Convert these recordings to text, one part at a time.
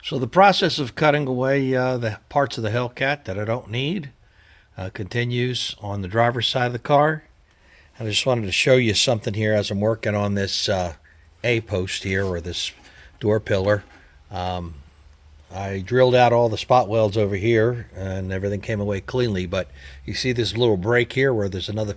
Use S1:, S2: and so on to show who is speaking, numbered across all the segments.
S1: So the process of cutting away the parts of the Hellcat that I don't need continues on the driver's side of the car. And I just wanted to show you something here as I'm working on this A-post here, or this door pillar. I drilled out all the spot welds over here and everything came away cleanly, but you see this little break here where there's another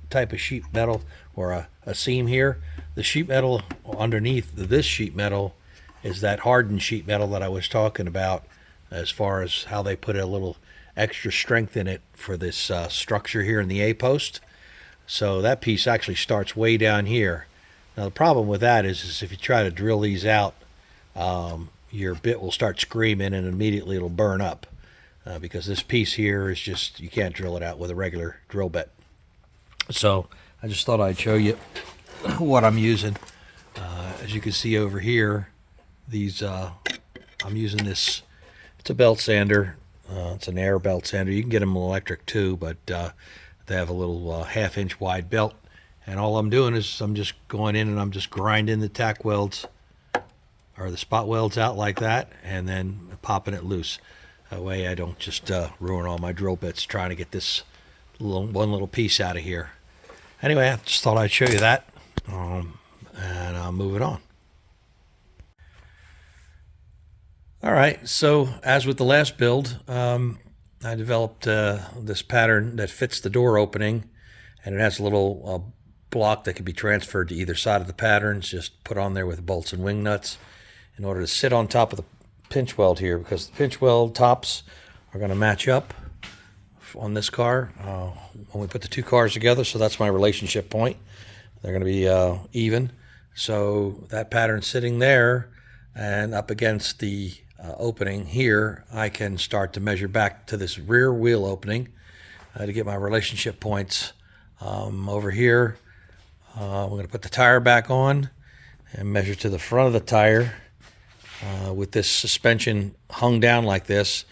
S1: type of sheet metal, or a seam here. The sheet metal underneath this sheet metal is that hardened sheet metal that I was talking about, as far as how they put a little extra strength in it for this structure here in the A-post. So that piece actually starts way down here. Now the problem with that is if you try to drill these out, your bit will start screaming and immediately it'll burn up, because this piece here is just, you can't drill it out with a regular drill bit. So I just thought I'd show you what I'm using. As you can see over here, these I'm using this, it's a belt sander. It's an air belt sander. You can get them electric too, but they have a little half-inch wide belt. And all I'm doing is I'm just going in and I'm just grinding the tack welds, or the spot welds, out like that, and then popping it loose. That way I don't just ruin all my drill bits trying to get this one little piece out of here. Anyway, I just thought I'd show you that, and I'll move it on. All right, so as with the last build, I developed this pattern that fits the door opening, and it has a little block that can be transferred to either side of the pattern. It's just put on there with bolts and wing nuts in order to sit on top of the pinch weld here, because the pinch weld tops are going to match up on this car when we put the two cars together. So that's my relationship point. They're going to be even. So that pattern sitting there and up against the opening here, I can start to measure back to this rear wheel opening to get my relationship points. Over here, we're going to put the tire back on and measure to the front of the tire with this suspension hung down like this.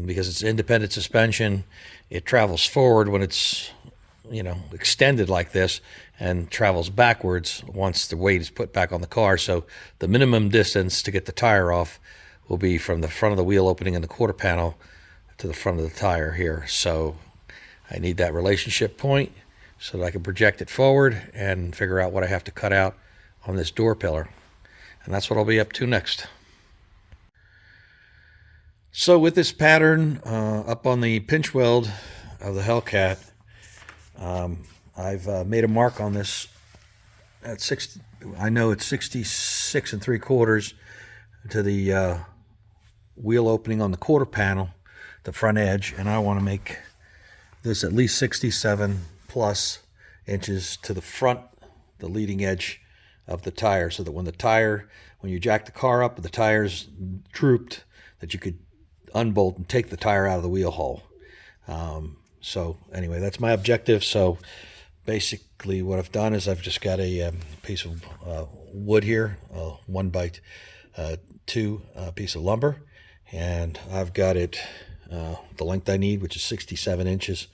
S1: Because it's independent suspension, it travels forward when it's, extended like this, and travels backwards once the weight is put back on the car. So the minimum distance to get the tire off will be from the front of the wheel opening in the quarter panel to the front of the tire here. So I need that relationship point so that I can project it forward and figure out what I have to cut out on this door pillar. And that's what I'll be up to next. So with this pattern up on the pinch weld of the Hellcat, I've made a mark on this at 60. I know it's 66 3/4 to the wheel opening on the quarter panel, the front edge, and I want to make this at least 67 plus inches to the front, the leading edge of the tire, so that when you jack the car up, the tire's drooped, that you could unbolt and take the tire out of the wheel hole. So anyway, that's my objective. So basically what I've done is I've just got a piece of wood here, 1x2 piece of lumber, and I've got it the length I need, which is 67 inches,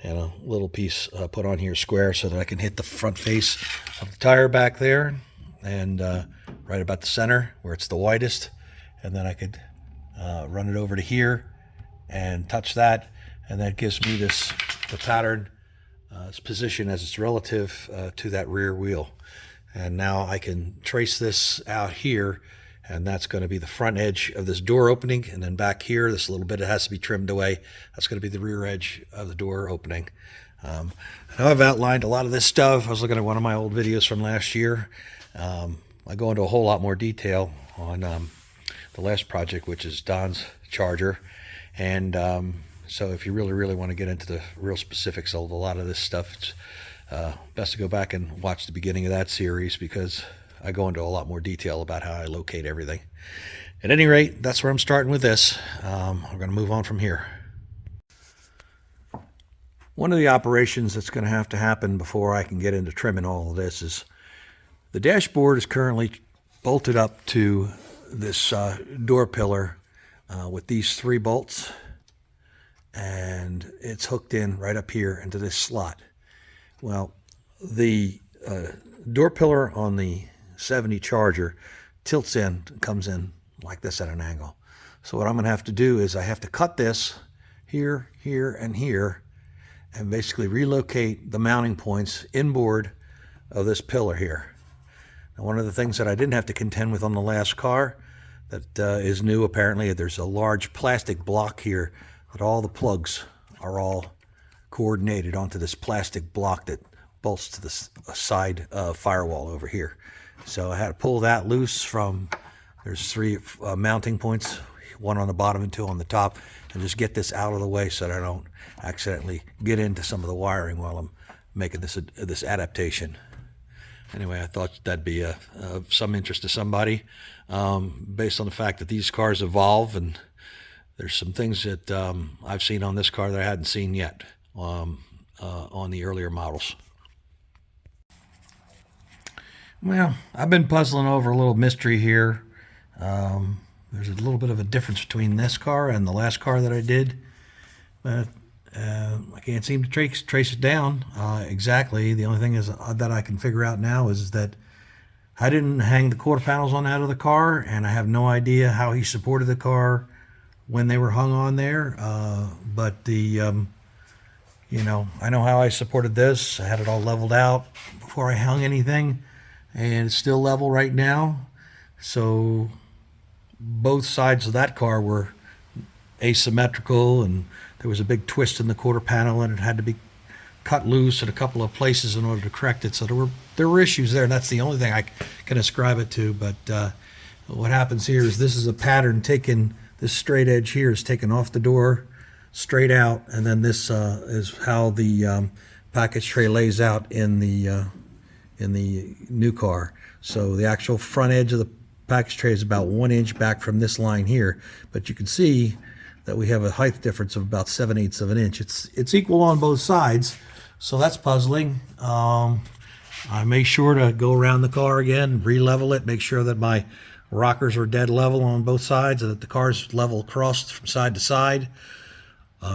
S1: and a little piece put on here square so that I can hit the front face of the tire back there, and right about the center where it's the widest, and then I could run it over to here and touch that, and that gives me the pattern, its position as it's relative to that rear wheel. And now I can trace this out here, and that's going to be the front edge of this door opening, and then back here, this little bit, it has to be trimmed away. That's going to be the rear edge of the door opening. I know I've outlined a lot of this stuff. I was looking at one of my old videos from last year. I go into a whole lot more detail on the last project, which is Don's Charger. And so if you really want to get into the real specifics of a lot of this stuff, it's best to go back and watch the beginning of that series, because I go into a lot more detail about how I locate everything. At any rate, that's where I'm starting with this. We're going to move on from here. One of the operations that's going to have to happen before I can get into trimming all of this is the dashboard is currently bolted up to this door pillar with these 3 bolts, and it's hooked in right up here into this slot. Well, the door pillar on the 70 Charger tilts in, comes in like this at an angle. So what I'm going to have to do is I have to cut this here, here, and here, and basically relocate the mounting points inboard of this pillar here. Now, one of the things that I didn't have to contend with on the last car that is new, apparently, there's a large plastic block here that all the plugs are all coordinated onto this plastic block that bolts to the side firewall over here. So I had to pull that loose from, there's 3 mounting points, 1 on the bottom and 2 on the top, and just get this out of the way so that I don't accidentally get into some of the wiring while I'm making this adaptation. Anyway, I thought that'd be of some interest to somebody, based on the fact that these cars evolve, and there's some things that I've seen on this car that I hadn't seen yet on the earlier models. Well, I've been puzzling over a little mystery here. There's a little bit of a difference between this car and the last car that I did, but I can't seem to trace it down exactly. The only thing is that I can figure out now is that I didn't hang the quarter panels on that other car, and I have no idea how he supported the car when they were hung on there. But the you know, I know how I supported this. I had it all leveled out before I hung anything, and it's still level right now. So both sides of that car were asymmetrical, and there was a big twist in the quarter panel, and it had to be cut loose in a couple of places in order to correct it. So there were issues there, and that's the only thing I can ascribe it to. But what happens here is this is a pattern taken, this straight edge here is taken off the door straight out, and then this is how the package tray lays out in the new car. So the actual front edge of the package tray is about 1 inch back from this line here, but you can see that we have a height difference of about 7/8 of an inch. It's equal on both sides, so that's puzzling. I made sure to go around the car again, re-level it, make sure that my rockers are dead level on both sides, and that the car's level across from side to side.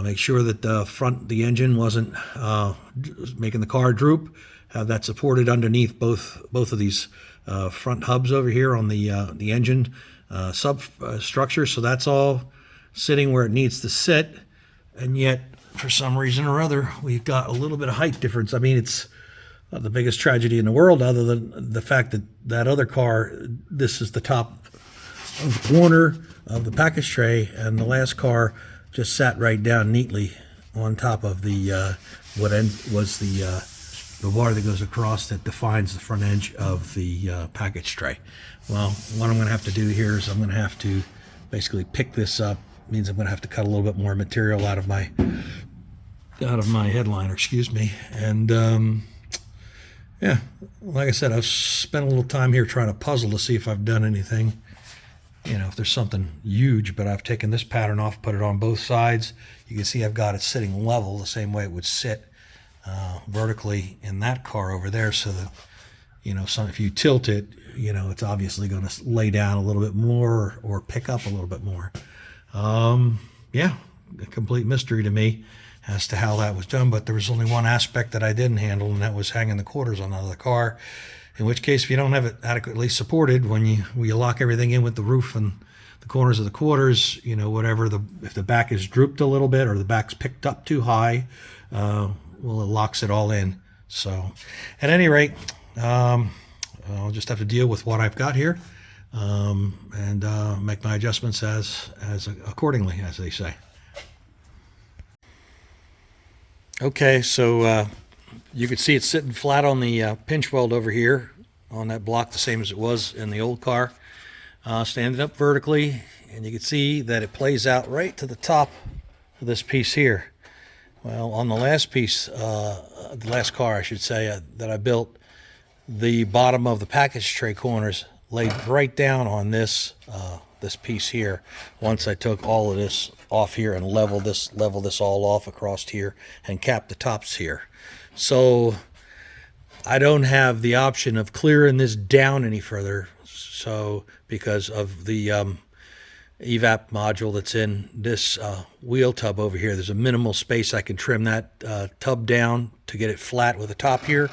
S1: Make sure that the engine wasn't making the car droop. Have that supported underneath both of these front hubs over here on the engine substructure. So that's all sitting where it needs to sit, and yet for some reason or other we've got a little bit of height difference. I mean, it's not the biggest tragedy in the world, other than the fact that that other car, this is the top of the corner of the package tray, and the last car just sat right down neatly on top of the what end was the bar that goes across that defines the front edge of the package tray. Well, what I'm going to have to do here is I'm going to have to basically pick this up. Means I'm going to have to cut a little bit more material out of my headliner, excuse me. And yeah, like I said, I've spent a little time here trying to puzzle to see if I've done anything, you know, if there's something huge. But I've taken this pattern off, put it on both sides. You can see I've got it sitting level the same way it would sit vertically in that car over there, so that, you know, if you tilt it, you know, it's obviously going to lay down a little bit more or pick up a little bit more. Yeah, a complete mystery to me as to how that was done, but there was only one aspect that I didn't handle, and that was hanging the quarters on the car. In which case, if you don't have it adequately supported, when you lock everything in with the roof and the corners of the quarters, you know, whatever, if the back is drooped a little bit or the back's picked up too high, well, it locks it all in. So at any rate, I'll just have to deal with what I've got here, and make my adjustments as accordingly, as they say. Okay, so you can see it's sitting flat on the pinch weld over here on that block, the same as it was in the old car. Standing up vertically, and you can see that it plays out right to the top of this piece here. Well, on the last piece, the last car, I should say, that I built, the bottom of the package tray corners laid right down on this this piece here. Once I took all of this off here and leveled this all off across here and capped the tops here. So I don't have the option of clearing this down any further. So because of the evap module that's in this wheel tub over here, there's a minimal space I can trim that tub down to get it flat with the top here.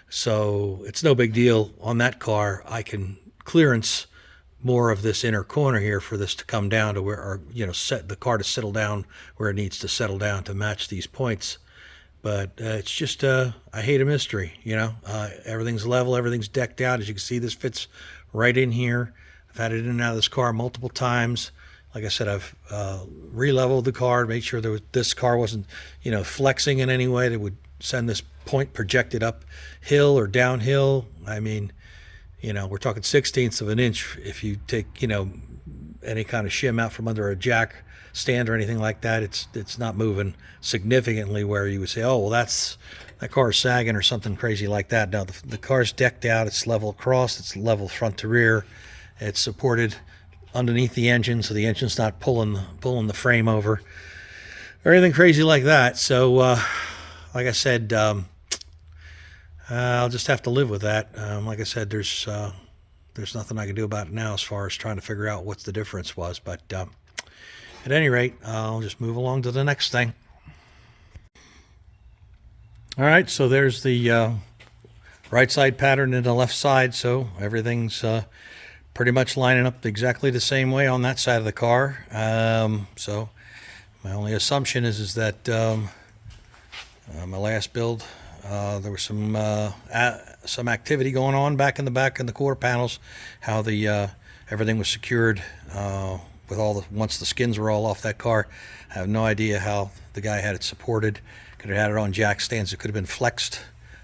S1: So it's no big deal on that car. I can clearance more of this inner corner here for this to come down to where, or set the car to settle down where it needs to settle down to match these points. But it's just I hate a mystery. Everything's level, everything's decked out. As you can see, this fits right in here. I've had it in and out of this car multiple times. Like I said, I've re-leveled the car, made sure this car wasn't flexing in any way that would send this point projected up hill or downhill. I mean, we're talking 1/16 of an inch. If you take, any kind of shim out from under a jack stand or anything like that, it's not moving significantly where you would say, oh, well, that car is sagging or something crazy like that. Now, the car's decked out. It's level across. It's level front to rear. It's supported underneath the engine, so the engine's not pulling the frame over or anything crazy like that. So, like I said, I'll just have to live with that. Like I said, there's nothing I can do about it now as far as trying to figure out what the difference was. But at any rate, I'll just move along to the next thing. All right, so there's the right side pattern and the left side. So everything's pretty much lining up exactly the same way on that side of the car. So my only assumption is that my last build, there was some activity going on back in the quarter panels, how the everything was secured with once the skins were all off that car. I have no idea how the guy had it supported. Could have had it on jack stands. It could have been flexed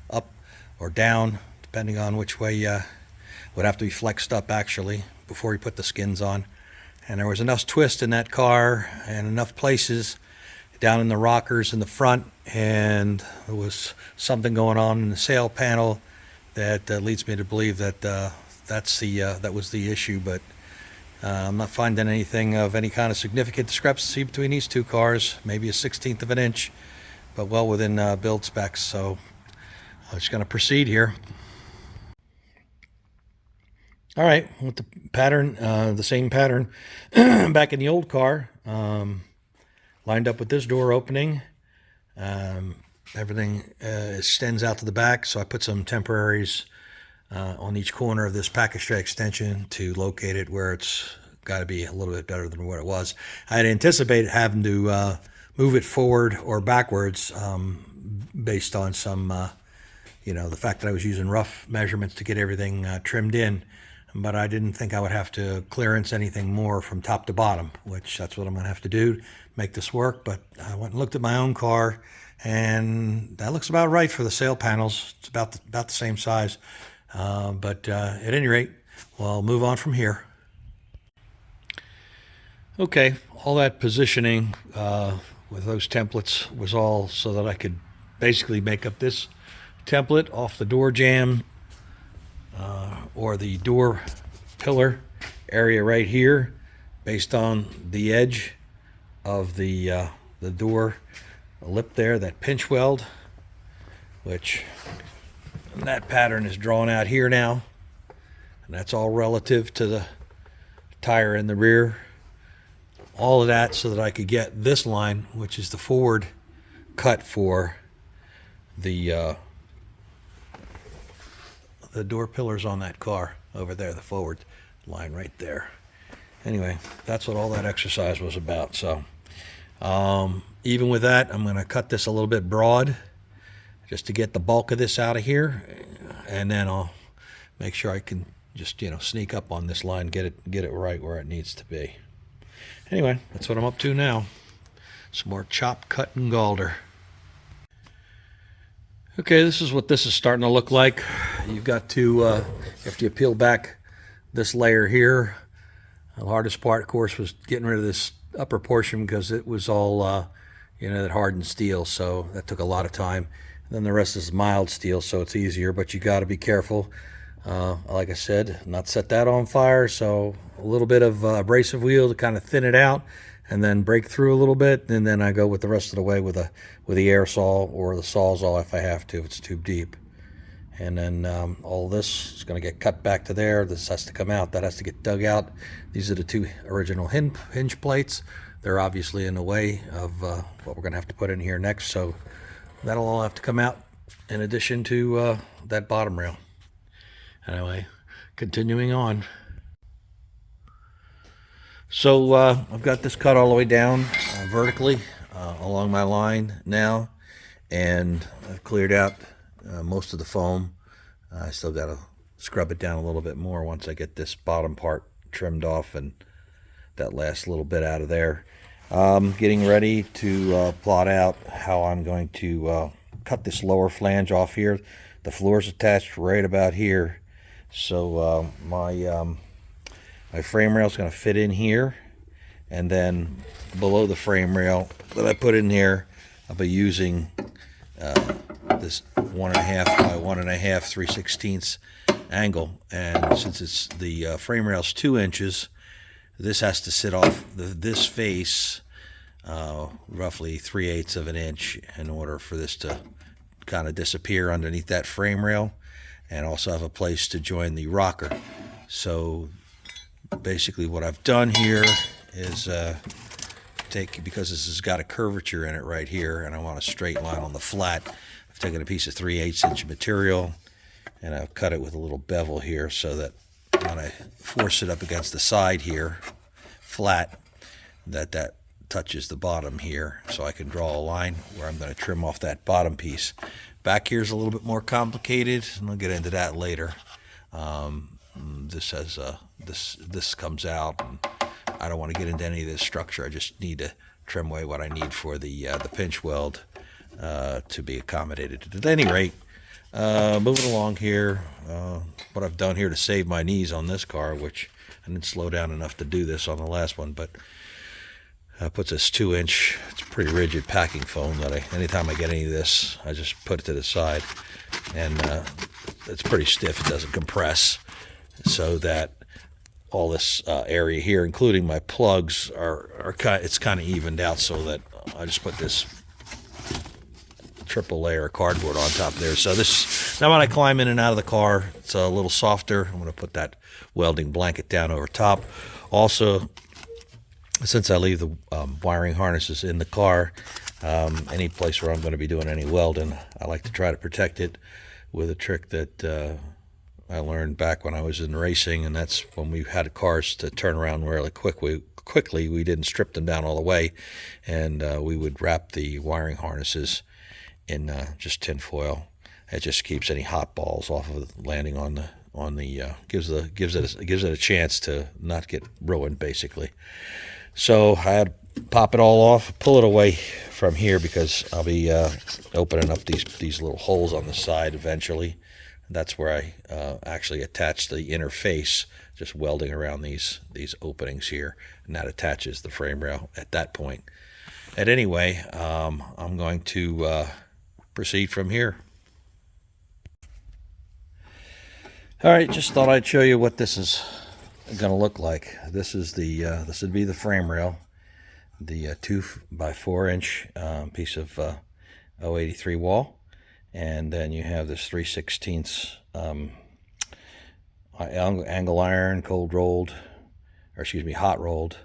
S1: up or down, depending on which way. Would have to be flexed up actually before he put the skins on. And there was enough twist in that car and enough places down in the rockers in the front, and there was something going on in the sail panel that leads me to believe that that was the issue. But I'm not finding anything of any kind of significant discrepancy between these two cars. Maybe a 1/16 of an inch, but well within build specs. So I'm just going to proceed here. All right, with the pattern, the same pattern back in the old car, lined up with this door opening. Everything extends out to the back, so I put some temporaries on each corner of this package tray extension to locate it where it's got to be a little bit better than what it was. I had anticipated having to move it forward or backwards based on some, the fact that I was using rough measurements to get everything trimmed in. But I didn't think I would have to clearance anything more from top to bottom, which that's what I'm going to have to do to make this work. But I went and looked at my own car, and that looks about right for the sail panels. It's about the same size. But at any rate, we'll move on from here. Okay, all that positioning with those templates was all so that I could basically make up this template off the door jamb or the door pillar area right here, based on the edge of the door lip there, that pinch weld, which that pattern is drawn out here now, and that's all relative to the tire in the rear. All of that so that I could get this line, which is the forward cut for the door pillars on that car over there, the forward line right there. Anyway, that's what all that exercise was about. So even with that, I'm going to cut this a little bit broad just to get the bulk of this out of here, and then I'll make sure I can just sneak up on this line, get it right where it needs to be. Anyway, that's what I'm up to now. Some more chop, cut, and galder. Okay, this is what this is starting to look like. You've got to, after you peel back this layer here, the hardest part, of course, was getting rid of this upper portion because it was all, that hardened steel, so that took a lot of time. And then the rest is mild steel, so it's easier, but you got to be careful. Like I said, not set that on fire, so a little bit of abrasive wheel to kind of thin it out, and then break through a little bit, and then I go with the rest of the way with the air saw or the sawzall if I have to, if it's too deep. And then all this is going to get cut back to there. This has to come out. That has to get dug out. These are the two original hinge plates. They're obviously in the way of what we're going to have to put in here next, so that'll all have to come out in addition to that bottom rail. Anyway, continuing on. So I've got this cut all the way down vertically along my line now, and I've cleared out most of the foam. I still got to scrub it down a little bit more once I get this bottom part trimmed off and that last little bit out of there. Getting ready to plot out how I'm going to cut this lower flange off here. The floor's attached right about here, so my frame rail is going to fit in here, and then below the frame rail that I put in here, I'll be using this 1.5 by 1.5 3/16 angle, and since it's the frame rail's 2 inches, this has to sit off this face roughly 3/8 of an inch in order for this to kind of disappear underneath that frame rail, and also have a place to join the rocker. So basically what I've done here is because this has got a curvature in it right here, and I want a straight line on the flat, I've taken a piece of 3/8 inch material and I've cut it with a little bevel here, so that when I force it up against the side here flat, that touches the bottom here, so I can draw a line where I'm going to trim off that bottom piece. Back here is a little bit more complicated, and I'll get into that later. This has this comes out, and I don't want to get into any of this structure. I just need to trim away what I need for the pinch weld to be accommodated. At any rate, moving along here, what I've done here to save my knees on this car, which I didn't slow down enough to do this on the last one, but puts this 2-inch, it's pretty rigid packing foam that anytime I get any of this, I just put it to the side, and it's pretty stiff. It doesn't compress, so that all this area here, including my plugs, it's kind of evened out, so that I just put this triple layer of cardboard on top there. So this, now when I climb in and out of the car, it's a little softer. I'm going to put that welding blanket down over top. Also, since I leave the wiring harnesses in the car, any place where I'm going to be doing any welding, I like to try to protect it with a trick that I learned back when I was in racing, and that's when we had cars to turn around really quickly. We didn't strip them down all the way, and we would wrap the wiring harnesses in just tin foil. It just keeps any hot balls off of landing on the gives it a chance to not get ruined, basically. So I had to pop it all off, pull it away from here, because I'll be opening up these little holes on the side eventually. That's where I actually attach the inner face, just welding around these openings here, and that attaches the frame rail at that point. At anyway, I'm going to proceed from here. All right, just thought I'd show you what this is going to look like. This is this would be the frame rail, the 2 by 4 inch piece of 083 wall, and then you have this 3/16 angle iron, hot rolled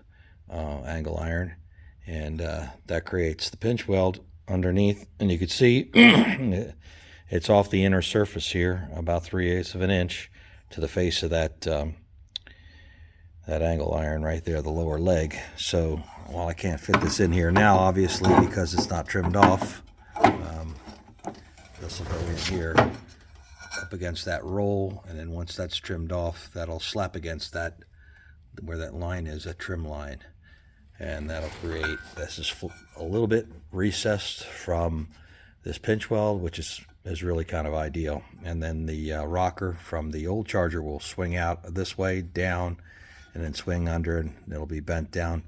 S1: angle iron, and that creates the pinch weld underneath. And you can see it's off the inner surface here about 3/8 of an inch to the face of that angle iron right there, the lower leg. So while I can't fit this in here now, obviously, because it's not trimmed off, this will go in here up against that roll, and then once that's trimmed off, that'll slap against that, where that line is, a trim line, and that'll create, this is a little bit recessed from this pinch weld, which is really kind of ideal. And then the rocker from the old Charger will swing out this way down, and then swing under, and it'll be bent down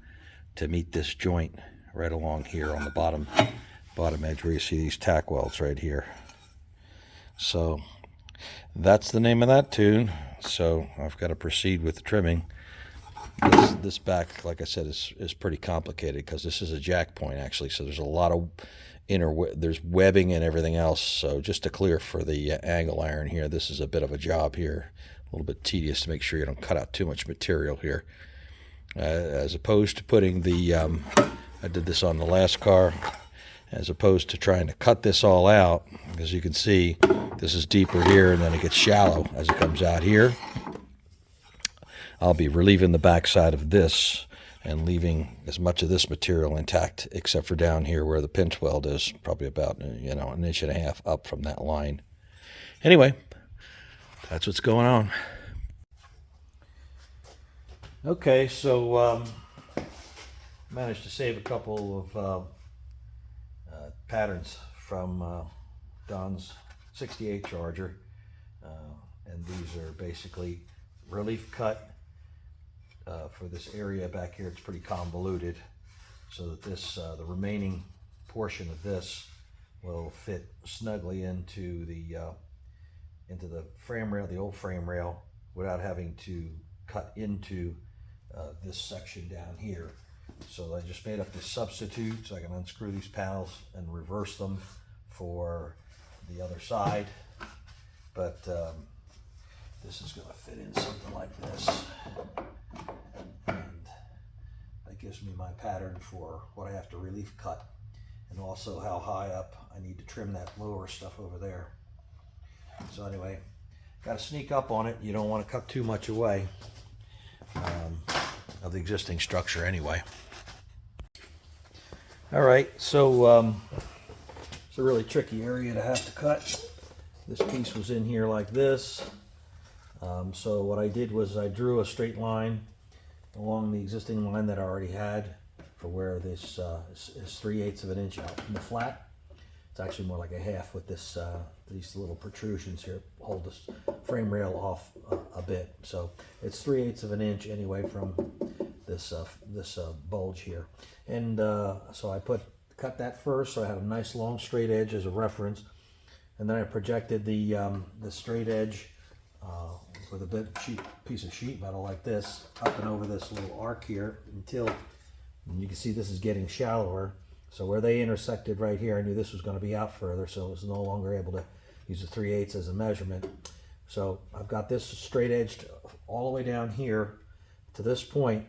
S1: to meet this joint right along here on the bottom edge, where you see these tack welds right here. So that's the name of that tune. So I've got to proceed with the trimming. This back, like I said, is pretty complicated, because this is a jack point actually, so there's a lot of there's webbing and everything else. So just to clear for the angle iron here, this is a bit of a job here, a little bit tedious to make sure you don't cut out too much material here, as opposed to putting the I did this on the last car, as opposed to trying to cut this all out. As you can see, this is deeper here, and then it gets shallow as it comes out here. I'll be relieving the back side of this and leaving as much of this material intact, except for down here where the pinch weld is, probably about, you know, 1.5 inches up from that line. Anyway, that's what's going on. Okay, so managed to save a couple of patterns from Don's 68 charger, and these are basically relief cut for this area back here. It's pretty convoluted, so that this the remaining portion of this will fit snugly into the frame rail, the old frame rail, without having to cut into this section down here. So I just made up this substitute so I can unscrew these panels and reverse them for the other side. But this is going to fit in something like this, and that gives me my pattern for what I have to relief cut, and also how high up I need to trim that lower stuff over there. So anyway, got to sneak up on it. You don't want to cut too much away of the existing structure anyway. All right, so it's a really tricky area to have to cut. This piece was in here like this. So what I did was I drew a straight line along the existing line that I already had for where this is 3/8 of an inch out from the flat. It's actually more like a half with this these little protrusions here hold this frame rail off a bit. So it's 3/8 of an inch anyway from this bulge here. And so I cut that first, so I had a nice long straight edge as a reference, and then I projected the straight edge with a piece of sheet metal like this up and over this little arc here until, and you can see this is getting shallower. So where they intersected right here, I knew this was going to be out further, so I was no longer able to use the 3/8 as a measurement. So I've got this straight edged all the way down here to this point,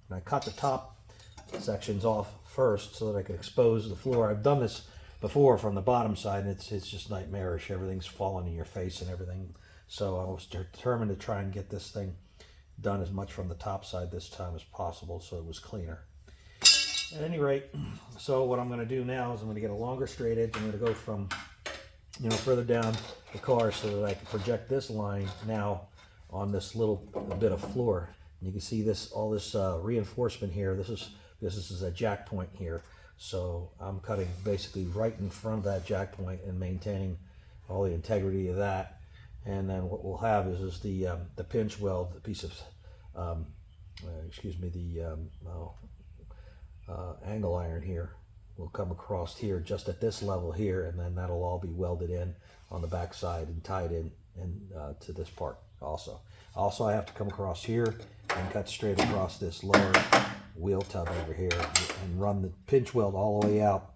S1: and I cut the top sections off first so that I could expose the floor. I've done this before from the bottom side, and it's just nightmarish. Everything's falling in your face and everything. So I was determined to try and get this thing done as much from the top side this time as possible, so it was cleaner. At any rate, so what I'm going to do now is I'm going to get a longer straight edge. I'm going to go from, you know, further down the car so that I can project this line now on this little bit of floor. And you can see this, all this reinforcement here. This is a jack point here. So I'm cutting basically right in front of that jack point and maintaining all the integrity of that. And then what we'll have is the pinch weld, the piece of, angle iron here will come across here just at this level here, and then that'll all be welded in on the back side and tied in to this part also. Also, I have to come across here and cut straight across this lower wheel tub over here and run the pinch weld all the way out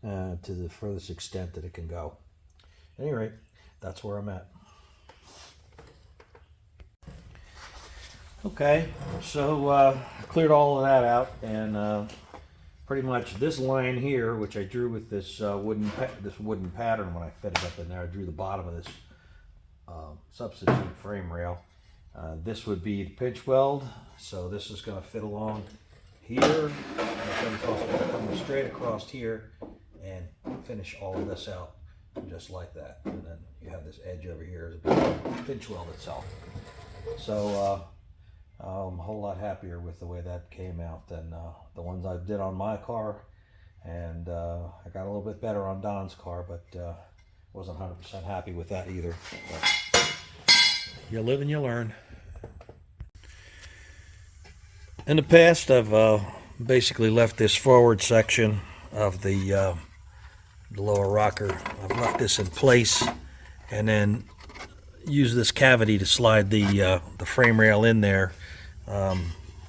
S1: to the furthest extent that it can go. At any rate, that's where I'm at. Okay, so I cleared all of that out, and pretty much this line here, which I drew with this wooden pattern when I fit it up in there, I drew the bottom of this substitute frame rail. This would be the pinch weld, so this is going to fit along here, and then it's also going to come straight across here and finish all of this out just like that. And then you have this edge over here as a pinch weld itself. So I'm a whole lot happier with the way that came out than the ones I did on my car, and I got a little bit better on Don's car, but wasn't 100% happy with that either. But you live and you learn. In the past, I've basically left this forward section of the lower rocker. I've left this in place, and then use this cavity to slide the frame rail in there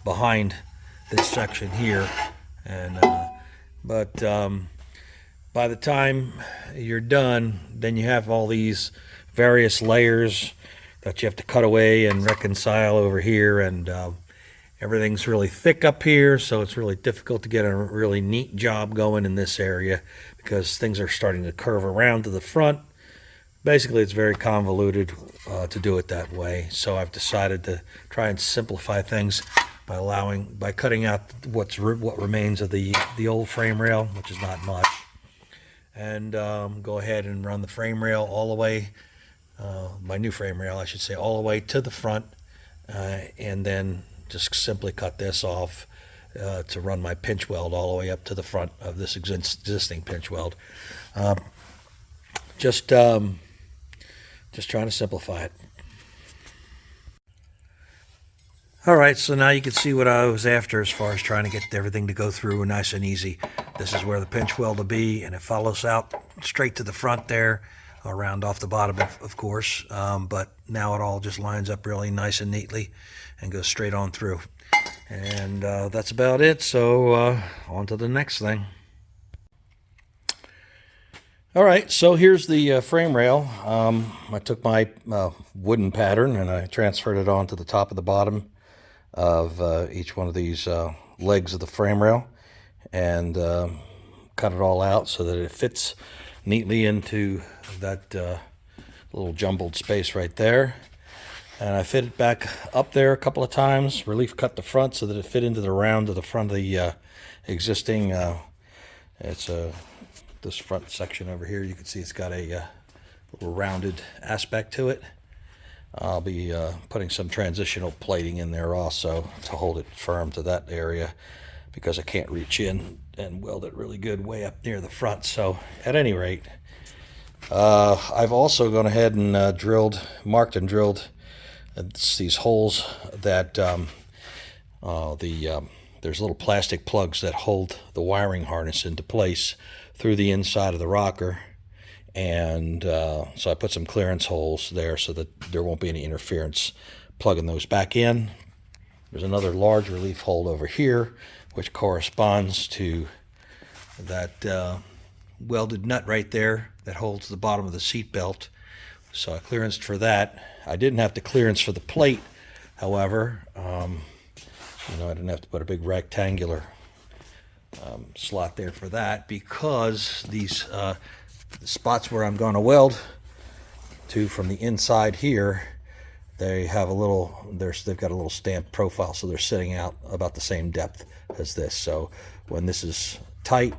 S1: behind this section here. And but by the time you're done, then you have all these various layers that you have to cut away and reconcile over here, and everything's really thick up here, so it's really difficult to get a really neat job going in this area because things are starting to curve around to the front. Basically, it's very convoluted to do it that way, so I've decided to try and simplify things by cutting out what remains of the old frame rail, which is not much, and go ahead and run the frame rail all the way, my new frame rail I should say, all the way to the front, and then just simply cut this off to run my pinch weld all the way up to the front of this existing pinch weld. Just trying to simplify it. All right, so now you can see what I was after as far as trying to get everything to go through nice and easy. This is where the pinch weld will be, and it follows out straight to the front there, around off the bottom, of course. But now it all just lines up really nice and neatly and goes straight on through. And that's about it, so on to the next thing. All right, so here's the frame rail. I took my wooden pattern and I transferred it onto the top of the bottom of each one of these legs of the frame rail, and cut it all out so that it fits neatly into that little jumbled space right there. And I fit it back up there a couple of times, relief cut the front so that it fit into the round of the front of the existing, this front section over here. You can see it's got a little rounded aspect to it. I'll be putting some transitional plating in there also to hold it firm to that area, because I can't reach in and weld it really good way up near the front. So at any rate, I've also gone ahead and marked and drilled these holes that there's little plastic plugs that hold the wiring harness into place through the inside of the rocker. And so I put some clearance holes there so that there won't be any interference plugging those back in. There's another large relief hole over here, which corresponds to that welded nut right there that holds the bottom of the seat belt. So I clearanced for that. I didn't have to clearance for the plate, however. I didn't have to put a big rectangular slot there for that, because these the spots where I'm going to weld to from the inside here, they've got a little stamped profile, so they're sitting out about the same depth as this. So when this is tight,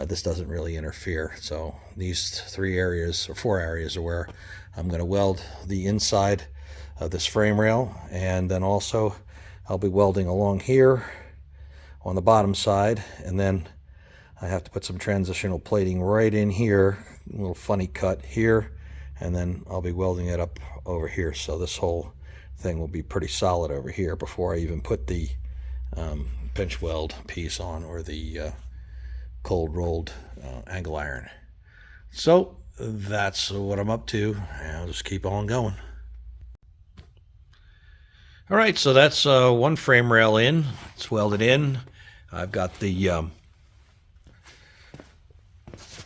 S1: this doesn't really interfere. So these 4 areas are where I'm going to weld the inside of this frame rail, and then also I'll be welding along here on the bottom side, and then I have to put some transitional plating right in here, a little funny cut here, and then I'll be welding it up over here. So this whole thing will be pretty solid over here before I even put the pinch weld piece on, or the cold rolled angle iron. So that's what I'm up to, and I'll just keep on going. All right, so that's one frame rail in. It's welded in. I've got the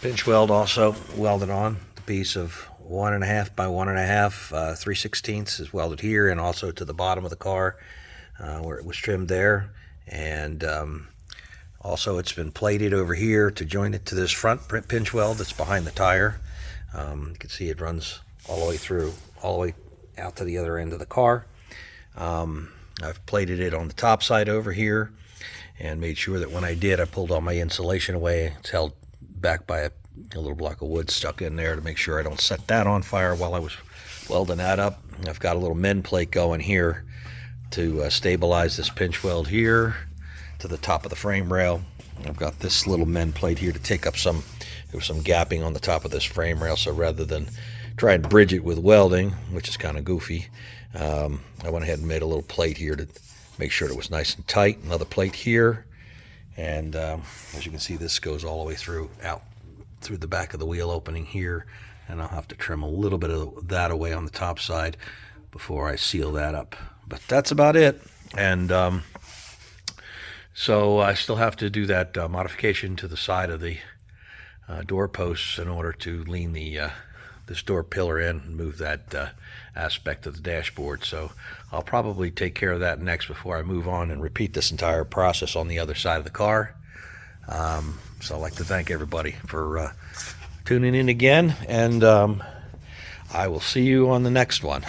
S1: pinch weld also welded on. The piece of 1.5 by 1.5, 3/16 is welded here, and also to the bottom of the car where it was trimmed there. And also it's been plated over here to join it to this front pinch weld that's behind the tire. You can see it runs all the way through, all the way out to the other end of the car. I've plated it on the top side over here and made sure that when I did, I pulled all my insulation away. It's held back by a little block of wood stuck in there to make sure I don't set that on fire while I was welding that up. I've got a little mend plate going here to stabilize this pinch weld here to the top of the frame rail. I've got this little mend plate here to take up there was some gapping on the top of this frame rail, so rather than try and bridge it with welding, which is kind of goofy, I went ahead and made a little plate here to make sure it was nice and tight. Another plate here, and as you can see, this goes all the way out through the back of the wheel opening here, and I'll have to trim a little bit of that away on the top side before I seal that up. But that's about it. And so I still have to do that modification to the side of the door posts in order to lean this door pillar in and move that aspect of the dashboard. So I'll probably take care of that next before I move on and repeat this entire process on the other side of the car. So I'd like to thank everybody for tuning in again, and I will see you on the next one.